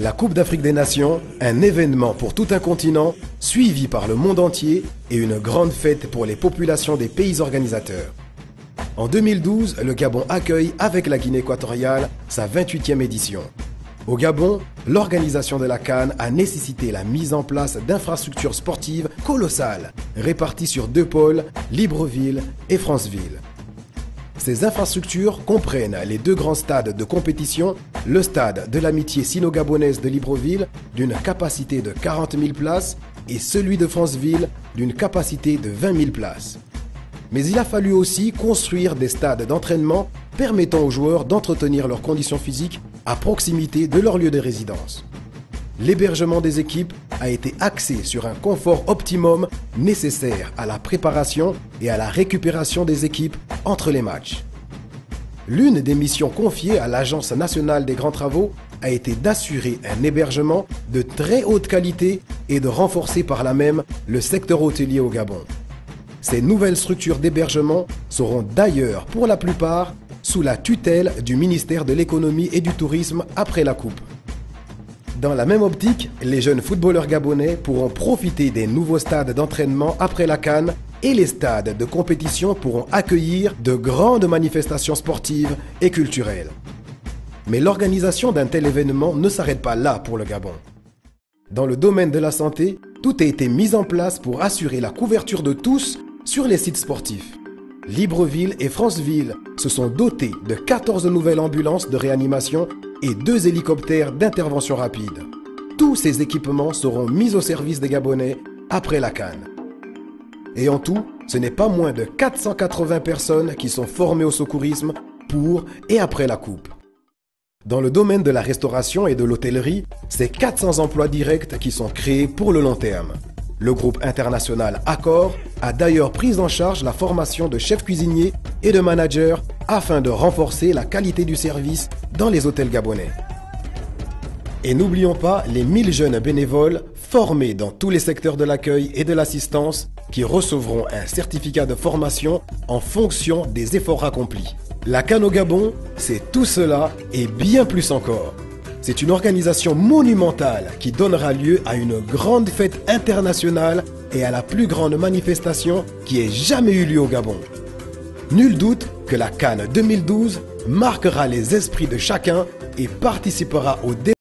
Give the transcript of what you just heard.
La Coupe d'Afrique des Nations, un événement pour tout un continent, suivi par le monde entier et une grande fête pour les populations des pays organisateurs. En 2012, le Gabon accueille avec la Guinée équatoriale sa 28e édition. Au Gabon, l'organisation de la CAN a nécessité la mise en place d'infrastructures sportives colossales, réparties sur deux pôles, Libreville et Franceville. Ces infrastructures comprennent les deux grands stades de compétition, le stade de l'amitié sino-gabonaise de Libreville d'une capacité de 40 000 places et celui de Franceville d'une capacité de 20 000 places. Mais il a fallu aussi construire des stades d'entraînement permettant aux joueurs d'entretenir leurs conditions physiques à proximité de leur lieu de résidence. L'hébergement des équipes a été axé sur un confort optimum nécessaire à la préparation et à la récupération des équipes entre les matchs. L'une des missions confiées à l'Agence nationale des grands travaux a été d'assurer un hébergement de très haute qualité et de renforcer par là même le secteur hôtelier au Gabon. Ces nouvelles structures d'hébergement seront d'ailleurs pour la plupart sous la tutelle du ministère de l'économie et du tourisme après la Coupe. Dans la même optique, les jeunes footballeurs gabonais pourront profiter des nouveaux stades d'entraînement après la CAN et les stades de compétition pourront accueillir de grandes manifestations sportives et culturelles. Mais l'organisation d'un tel événement ne s'arrête pas là pour le Gabon. Dans le domaine de la santé, tout a été mis en place pour assurer la couverture de tous sur les sites sportifs. Libreville et Franceville se sont dotés de 14 nouvelles ambulances de réanimation et 2 hélicoptères d'intervention rapide. Tous ces équipements seront mis au service des Gabonais après la CAN. Et en tout, ce n'est pas moins de 480 personnes qui sont formées au secourisme pour et après la Coupe. Dans le domaine de la restauration et de l'hôtellerie, c'est 400 emplois directs qui sont créés pour le long terme. Le groupe international Accor a d'ailleurs pris en charge la formation de chefs cuisiniers et de managers afin de renforcer la qualité du service dans les hôtels gabonais. Et n'oublions pas les 1000 jeunes bénévoles formés dans tous les secteurs de l'accueil et de l'assistance qui recevront un certificat de formation en fonction des efforts accomplis. La CAN au Gabon, c'est tout cela et bien plus encore. C'est une organisation monumentale qui donnera lieu à une grande fête internationale et à la plus grande manifestation qui ait jamais eu lieu au Gabon. Nul doute que la CAN 2012 marquera les esprits de chacun et participera au développement